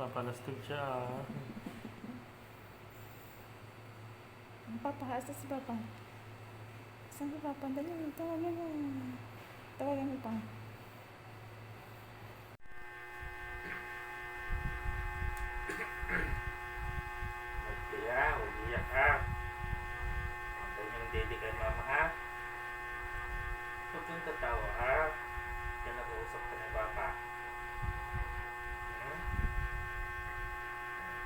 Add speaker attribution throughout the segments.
Speaker 1: Napapalastog siya.
Speaker 2: Papa, asa si Papa? Saan si Papa? Dali, tawagan mo. Tawagan mo pa.
Speaker 1: Kaya, umiyak ha. Antay niyo ng daddy kay mama ha. Huwag kang tatawa ha. Kaya nag-uusap ka ni Papa.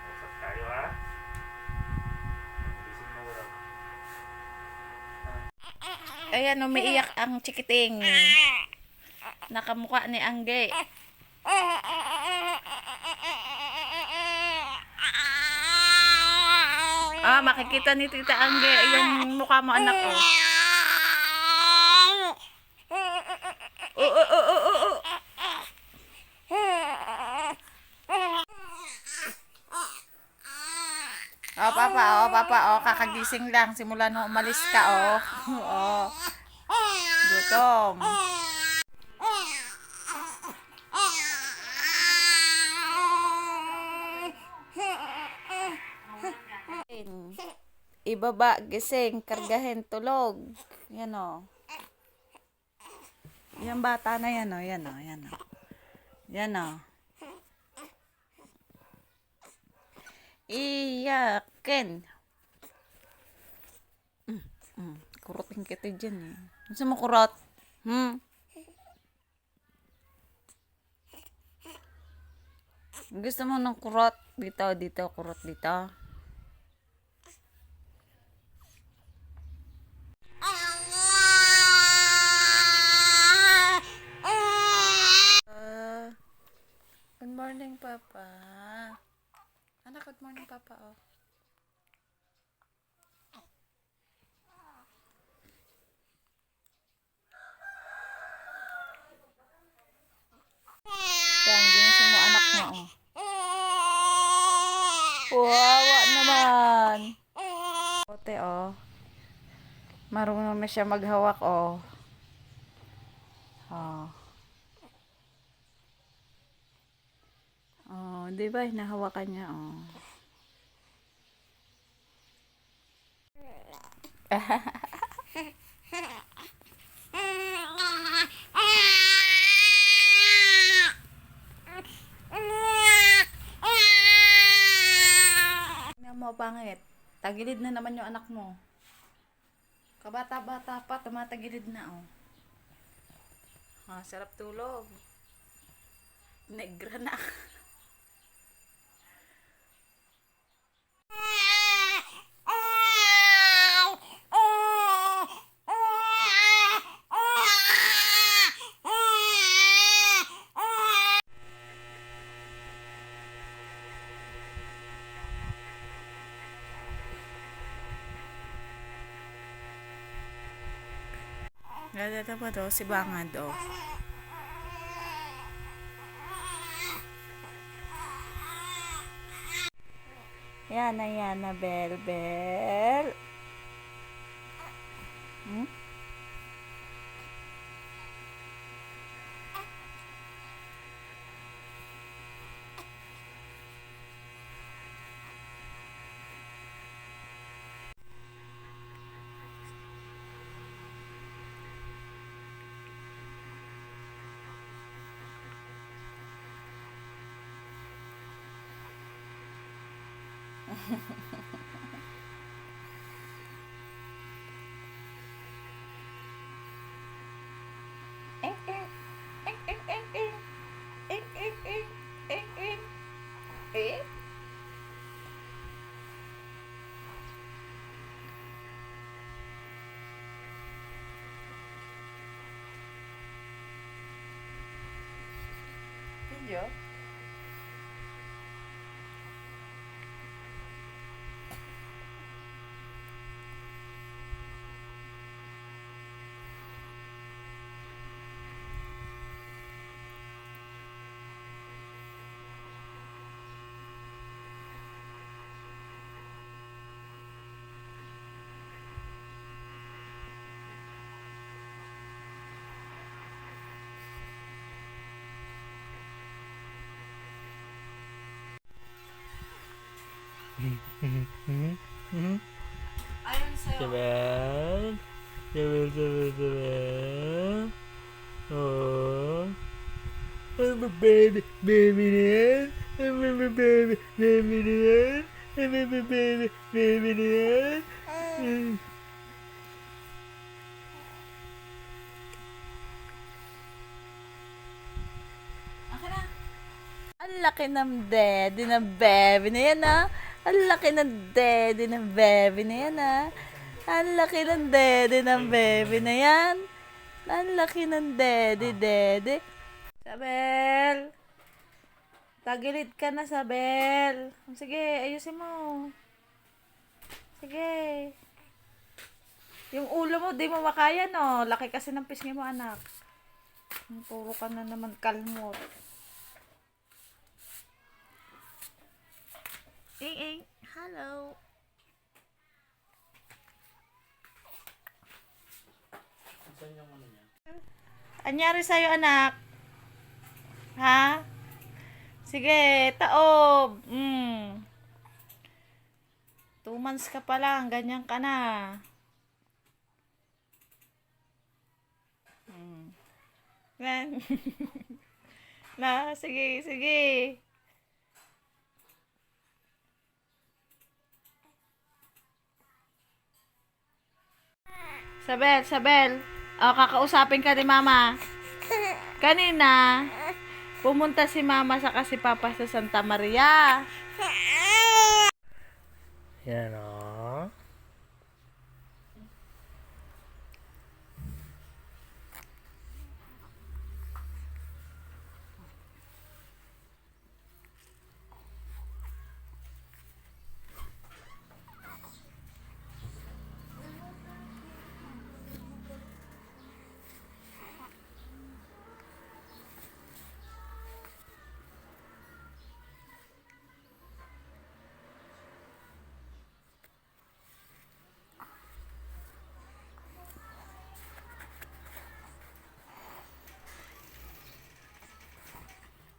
Speaker 1: Usap tayo ha. Gising na wala.
Speaker 2: Ayan, umiiyak ang chikiting. Nakamukha ni Angge. Ah, makikita ni Tita Angge yung mukha mo, anak ko. Oh, papa, kakagising lang. Simula nung umalis ka, oh. Oh. Gutom. Ibaba, gising, kargahin, tulog. Yan, oh. Yan bata na yan, oh. Yan, oh. Yan, oh. Yan, oh. Iyakin. Kurutin kita dyan, eh. Gusto mo kurot? Gusto mo ng kurot? Dito, kurot dito. Good morning, Papa. Anak, good morning, Papa, oh. Yan, ginising mo anak mo, oh. Wawa naman. Ote, oh. Marunong na siya maghawak, oh. Oh. Oh, di ba? Hinahawakan niya, oh. Tingnan mo, pangit. Tagilid na naman yung anak mo. Kabata-bata pa, tumatagilid na, oh. Ah, sarap tulog. Negra na. Ganda ba to? Si Bangad, oh. Yan na, Bel. Video? Ayun sa'yo.
Speaker 1: Sabel. Sabel. Oh. I'm a baby, baby yan. I'm a baby, baby yan. I'm a baby, baby yan.
Speaker 2: Okay na. Ang laki ng daddy ng baby na yan, ah. Ang laki ng daddy ng baby na yan, ah. Ang laki ng daddy ng baby na yan. Ang laki ng daddy. Sabel! Tagilid ka na, Sabel. Sige, ayusin mo. Sige. Yung ulo mo, di mo makaya, no? Laki kasi ng pisngi mo, anak. Puro ka na naman kalmot. Hello.
Speaker 1: Saan yung ano niya?
Speaker 2: Anyari sa'yo, anak? Ha? Sige, taob. 2 months ka pa lang, ganyan ka na. Yan. Sige. Sabel. Oh, kakausapin ka ni Mama. Kanina, pumunta si Mama sa si Papa sa Santa Maria.
Speaker 1: Yan o.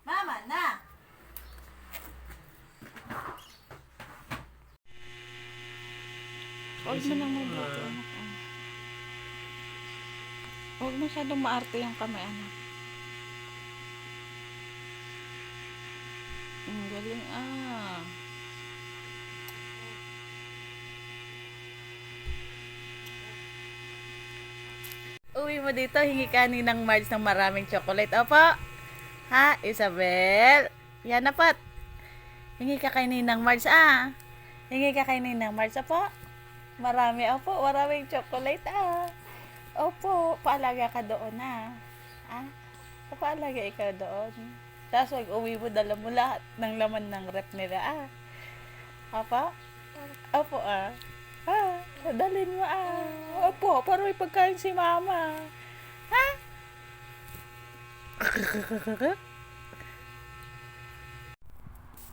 Speaker 2: Mama na. Huwag mo nang mabuti, anak. Huwag masyadong maarte yung kamay, anak. Ang galing, Uwi mo dito, hingi ka ni ng Marge ng maraming chocolate. Opo. Ha, Isabel? Yan na pat. Hingi ka kay Ninang Marge, Hingi ka kay Ninang Marge, opo. Maraming chocolate, Opo, paalaga ka doon, Paalaga ikaw doon. Tapos wag uwi mo, dala mo lahat ng laman ng rep nila, Opo? Opo, dalhin mo, Opo, para may pagkain si Mama. Ha?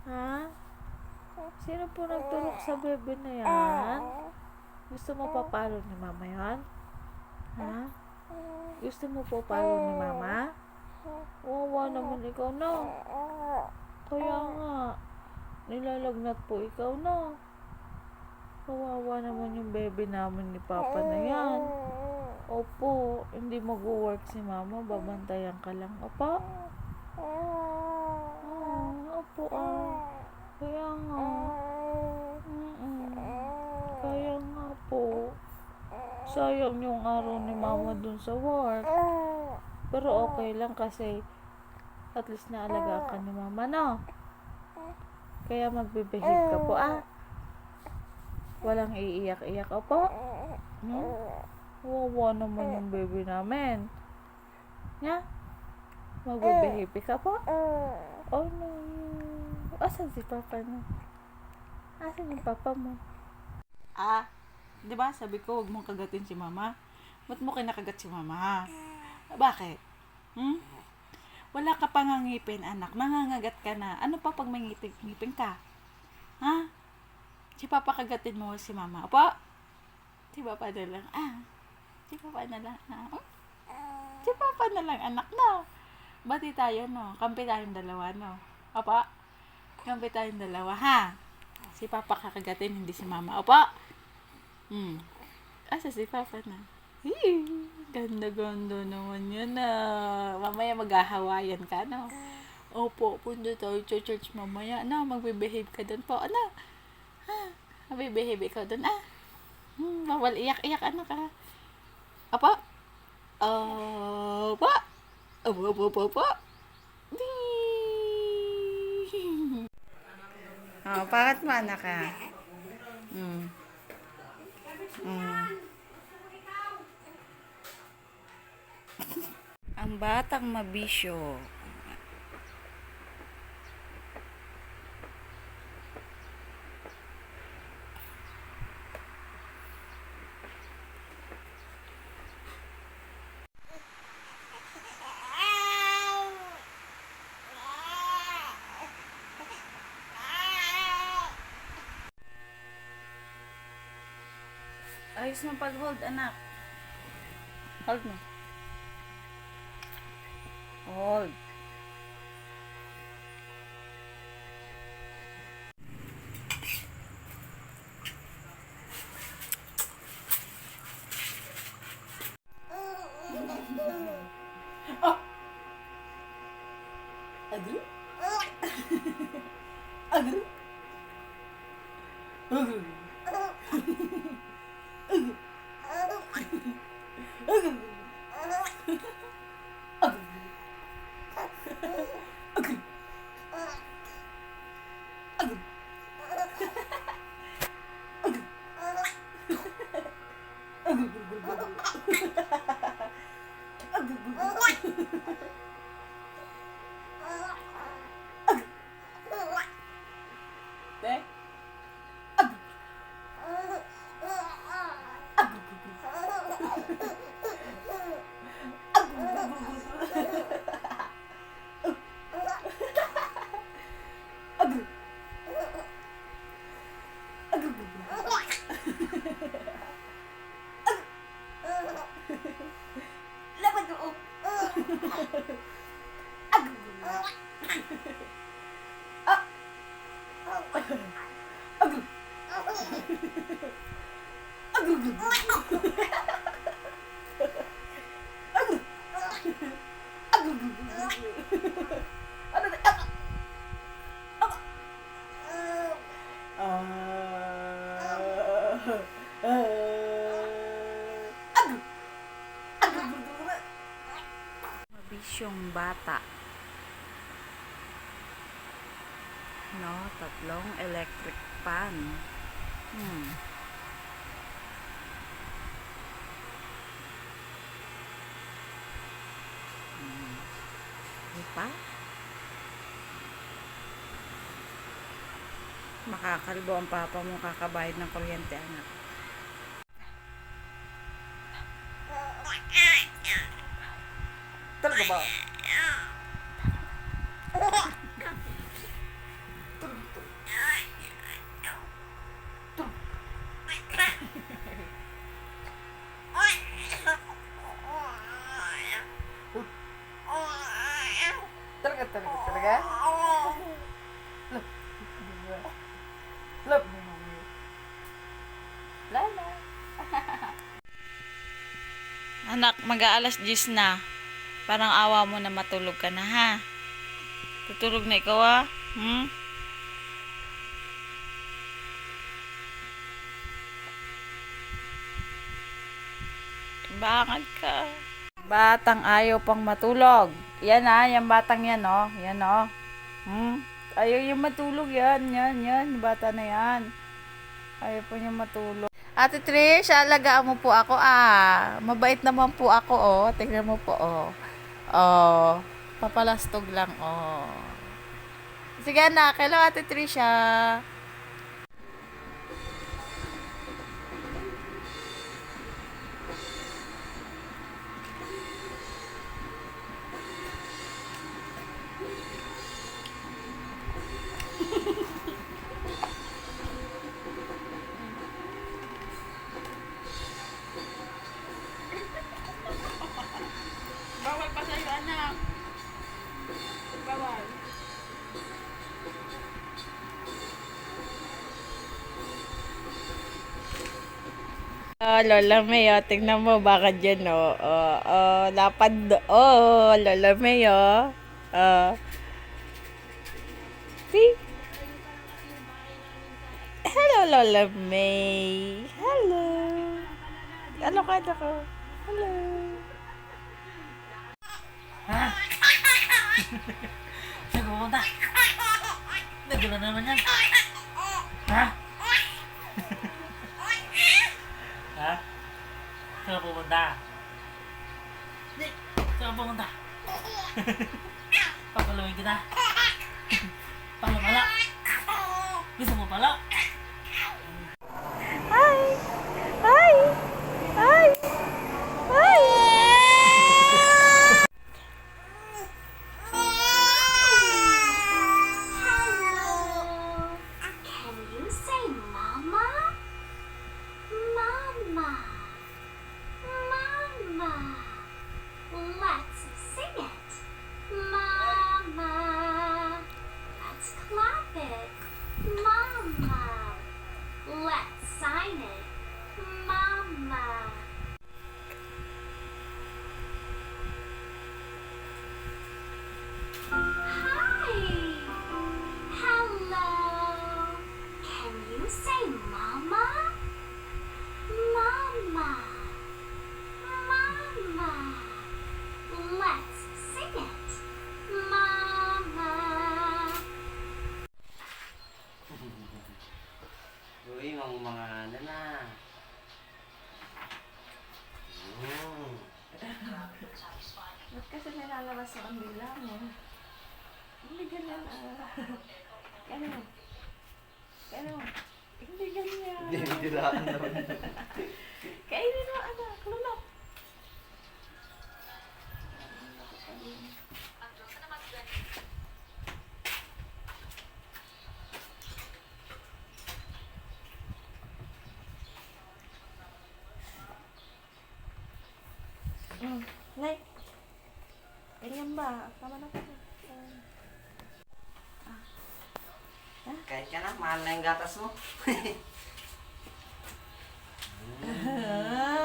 Speaker 2: Ha? Sino po nagturok sa bebe na yan? Gusto mo papalo ni Mama yan? Ha? Gusto mo papalo ni Mama? Wawa naman ikaw na. Kaya nga, nilalagnat po ikaw na. Kawawa naman yung bebe namin ni Papa na yan. Opo, hindi mag-work si Mama, babantayan ka lang. Opo? Opo, Kaya nga. Kaya nga po. Sayang yung araw ni Mama dun sa work. Pero okay lang kasi at least naalagaan ka ni Mama, no? Kaya magbibehave ka po, Walang iiyak-iyak, opo? Wawa naman yung baby namin. Magbibehave ka po? Oh no. Asan si Papa na? Asan yung Papa mo? Di ba sabi ko, huwag mong kagatin si Mama. Ba't mo kinakagat si Mama? Bakit? Wala ka pang ngipin, anak. Mangangagat ka na. Ano pa pag may ngipin ka? Si Papa kagatin mo si Mama. Opo? Si Papa na lang. Si Papa na lang. Si Papa na lang, anak, no? Bati tayo, no? Kampi tayong dalawa, no? Opo? Kampi tayong dalawa, ha? Si Papa kakagatin, hindi si Mama. Opo! Asa si Papa na? Hee, ganda-ganda naman yan Mamaya maghahawayan ka, no? Opo, punta tayo sa church mamaya. Magbe-behave ka doon po. Magbe-behave ikaw doon, bawal iyak-iyak, ka. Opo? Opo? Opo. Bakit mo anak ka? Ang batang mabisyo. Ayos mo pag-hold, anak. Hold mo. Hold. Agri? Agri? Mabisyong bata. No, 3 electric fan. Pa? Makakalbo ang papa mo kakabayad ng kuryente, anak. Talaga ba? Talaga? Love. Lala. Anak, mag-aalas 10 na. Parang awa mo na matulog ka na, ha? Tutulog na ikaw, ha? Bakit ka? Batang ayaw pang matulog. Yan, yung batang yan, Yan, Ayaw yung matulog, yan. Bata na yan. Ayaw po niya matulog. Ate Trish, alagaan mo po ako, Mabait naman po ako, Tingnan mo po, Papalastog lang, Sige, anak. Hello, Ate Trisha. Bawal pa sa'yo, anak. Bawal. Lola May, oh. Tingnan mo, baka dyan, oh. Lapad, oh, Lola May, oh. See? Hello, Lola May. Hello. Ano ka? Hello.
Speaker 1: Ha? Saan pupunta? Nagulo naman yan. Ha? Ha? Saan ka pupunta? Saan ka pupunta? Papaluin kita. Pala. Gusto mo pala?
Speaker 2: Hi! Hi! Hi! Hi!
Speaker 3: Hello. Can you say mama? Mama. Mama. Let's sing it. Mama. Let's clap it. Mama. Let's sign it. Mama. Hi. Hello. Can you say mama? Mama. Mama. Let's sing it. Mama.
Speaker 4: Uy, mga ano na.
Speaker 2: Ba't kasi nilalabas sa kandila mo? Hindi ganyan, Ano? Hindi ganyan.
Speaker 4: Hindi dilaan naman.
Speaker 2: Kainin mo, anak. Lunok. Nay. Ganyan ba? Tama na ka.
Speaker 4: Kahit ka na, mahal na yung gatas mo.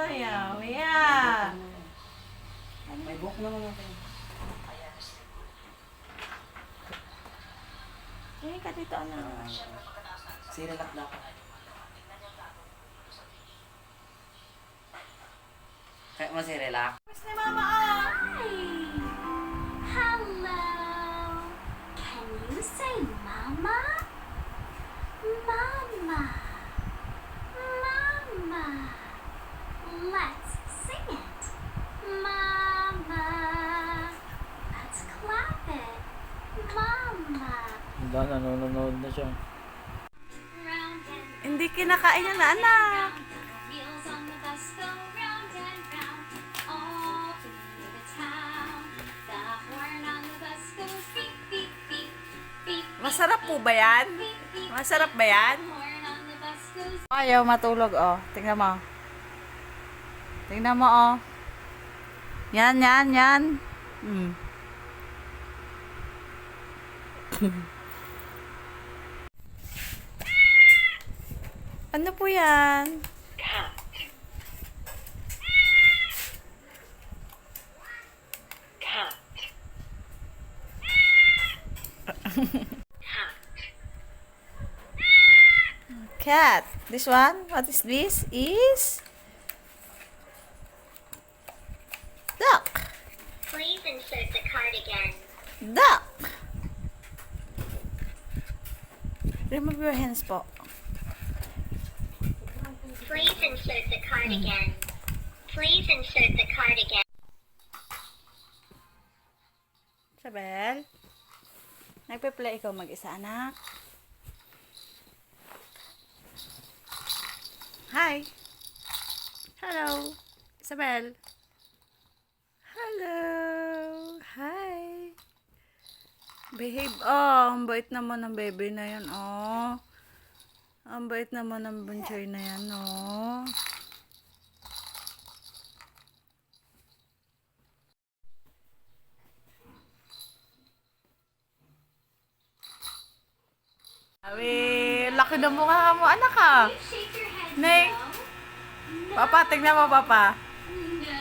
Speaker 2: Yummy.
Speaker 4: May buhok naman ako.
Speaker 2: Ay, ka dito, anak.
Speaker 4: Sirilak dapat. Kaya mo sirilak?
Speaker 2: Miss ni Mama, ah.
Speaker 3: Hi. Hello. Can you say mama? Mama. Mama. Let's sing it. Mama. Let's clap it. Mama.
Speaker 1: Hindi, nanonood na siya.
Speaker 3: Round and
Speaker 2: Hindi kinakain yan na, anak.
Speaker 3: round. Wheels on the bus go round and round. All through the town. The horn on the bus goes beep, beep, beep. Beep, beep,
Speaker 2: Masarap po ba yan?
Speaker 3: beep, beep.
Speaker 2: Masarap ba yan?
Speaker 3: Horn on the bus goes
Speaker 2: Ayaw matulog, oh. Tingnan mo. Tingnan mo, oh. Yan. Ano po yan? Cat. This one? What is this? Is duck.
Speaker 3: Please insert the card again.
Speaker 2: Duck. Remove your hands po.
Speaker 3: Please insert the card again. Please insert the card again.
Speaker 2: Isabel? Nagpe-play ikaw mag-isa, anak? Hi! Hello! Isabel! Hello! Hi! Behave. Oh, ang bait naman ng baby na yan, oh. Ang bait naman ng bunchoy na yan, oh. Awi, laki na mukha mo, anak, ah.
Speaker 3: Shake your head
Speaker 2: Nay.
Speaker 3: no.
Speaker 2: Papa, tingnan mo, Papa.
Speaker 3: No.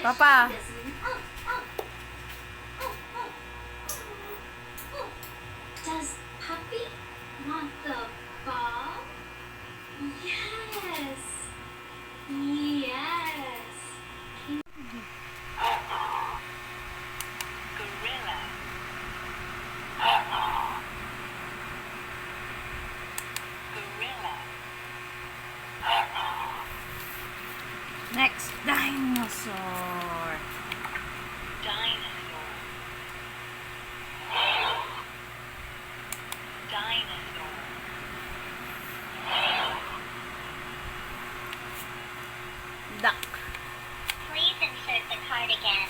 Speaker 2: Papa.
Speaker 3: Does Puppy want the ball? Yes. Yes.
Speaker 5: Gorilla. Gorilla.
Speaker 2: Next, dinosaur.
Speaker 5: Dinosaur. Dinosaur.
Speaker 2: Duck.
Speaker 6: Please insert the card again.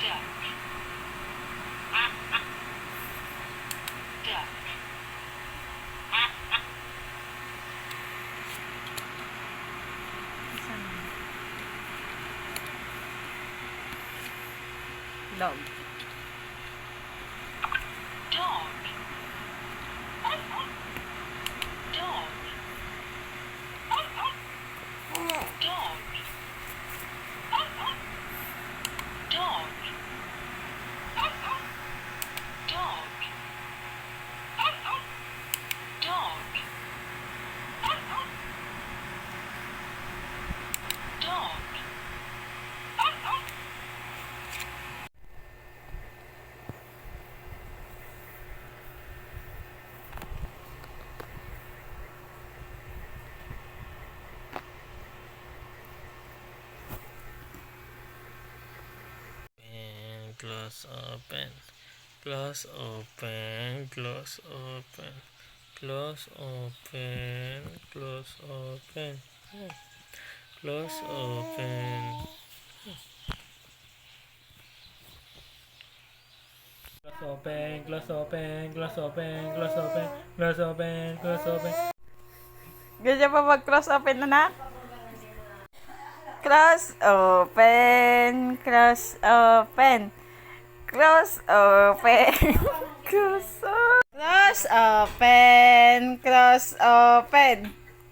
Speaker 5: Duck. Duck.
Speaker 2: Dog.
Speaker 5: Dog. Dog. Dog. Dog. Dog. Dog. Dog.
Speaker 1: And close open. Close open. Close open. Close open. Close open. Close open. Close open. Close open. Close open. Close open. Close open. Close open.
Speaker 2: Ganyan pa mag-close open, anak? Close open. Close open. Close open. Close open. Close open. Close open.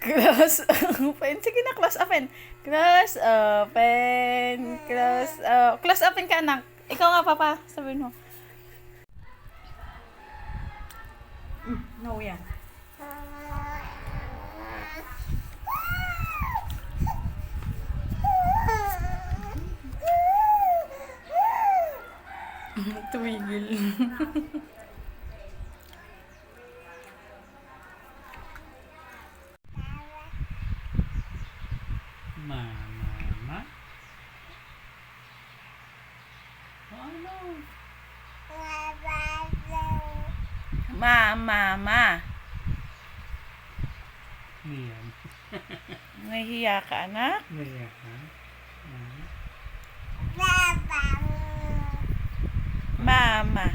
Speaker 2: Close open. Sige na, close open. Close open. Close open ka, anak. Ikaw nga, Papa. Sabihin mo. No, yan. Tumigil.
Speaker 1: Mama. Ano?
Speaker 2: Mama.
Speaker 1: Niyan.
Speaker 2: Nahihiya ka, anak?
Speaker 1: Niyan.
Speaker 2: Mama.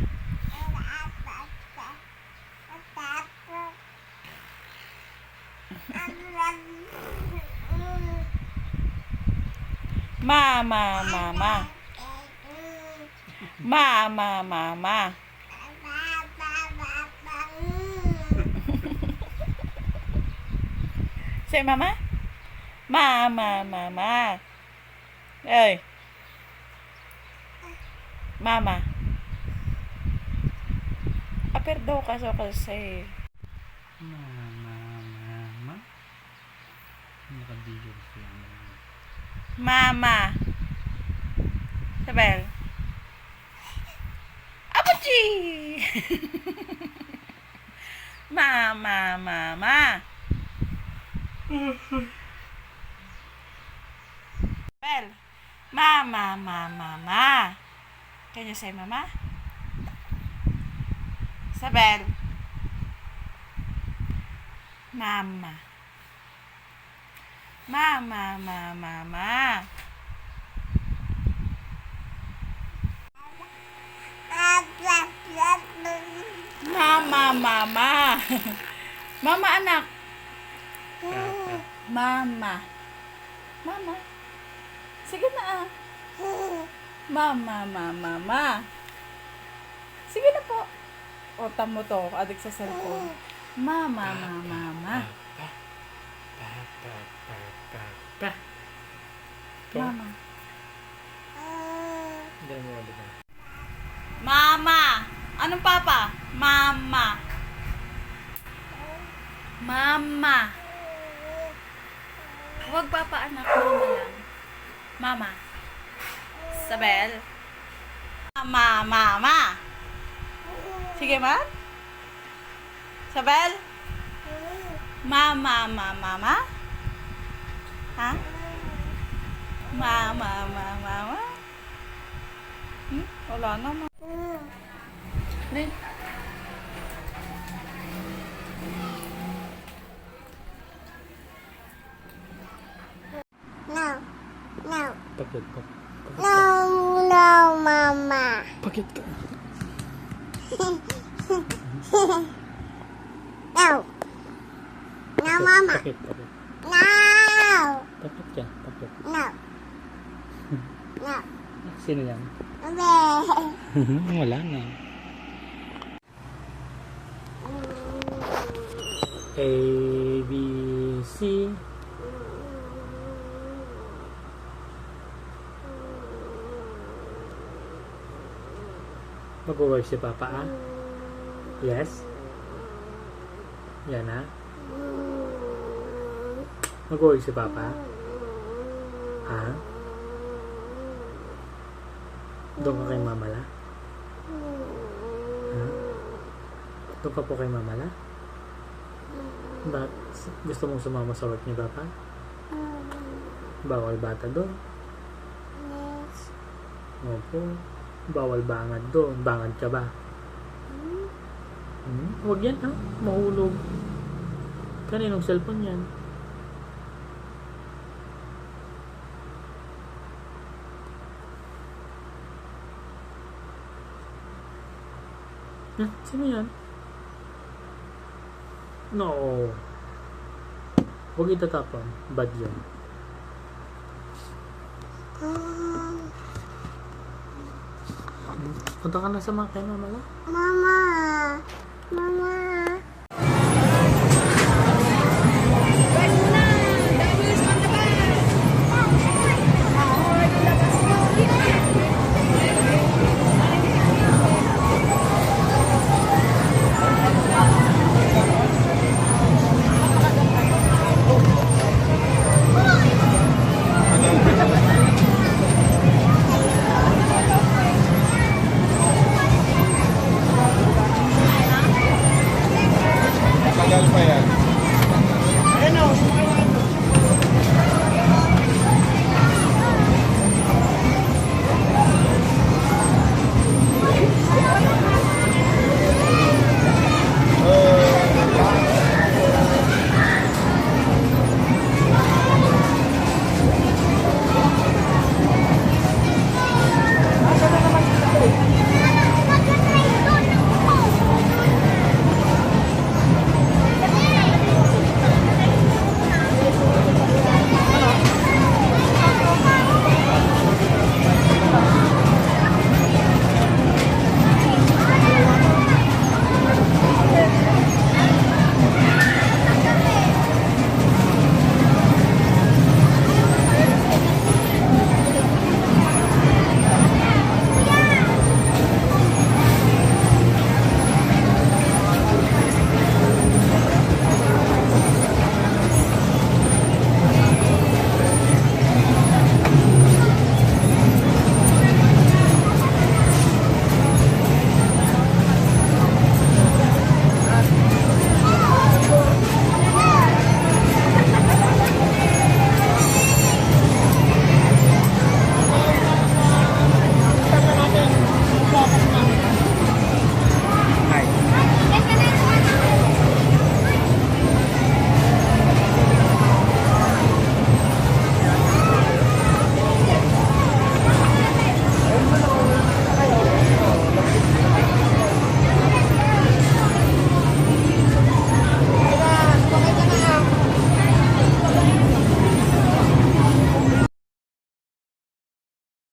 Speaker 2: Mama, mama. Mama. Say mama. Mama. Hey. Mama. Aper daw kasi.
Speaker 1: Mama. Nakabigil siya.
Speaker 2: Mama. Sabel. Apachi! Mama. Bel. Mama. Can you say mama? Sabel. Mama. Mama. Mama anak. Mama. Sige na ah. Mama. Sige na po. O, tamo to. Adik sa cellphone. Mama.
Speaker 1: Papa. Pa.
Speaker 2: Mama.
Speaker 1: Hindi mo ulit na.
Speaker 2: Mama. Anong papa? Mama. Mama. Huwag papa anak, mama lang. Mama. Sabel. Mama, mama. Sige, ma. Sabel. Mama, mama, mama. Ha? Mama, mama, mama. Wala naman. Din.
Speaker 6: No. No.
Speaker 1: Pakit ka.
Speaker 6: No, no, Mama.
Speaker 1: Pakit ka.
Speaker 6: No. No, Mama.
Speaker 1: Pakit, pakit.
Speaker 6: No.
Speaker 1: Pakit ka, pakit.
Speaker 6: No. No.
Speaker 1: Sino yan?
Speaker 6: Abe.
Speaker 1: Wala na. A, B, C. Mag-work si Papa, ah? Yes? Yan, ah? Mag-work si Papa? Ah? Doon ka kay Mama la? Ha? Doon ka po kay Mama la? Bakit gusto mong sumama sa work ni Papa? Bawal bata doon? Opo. Bawal bangad doon. Bangad ka ba? Huwag yan, ha? Mahulog. Kaninong cellphone yan? Sino yan? No. Huwag itatapon. Bad yan. Punta ka na sa mga kay Mama la?
Speaker 6: Mama. Mama.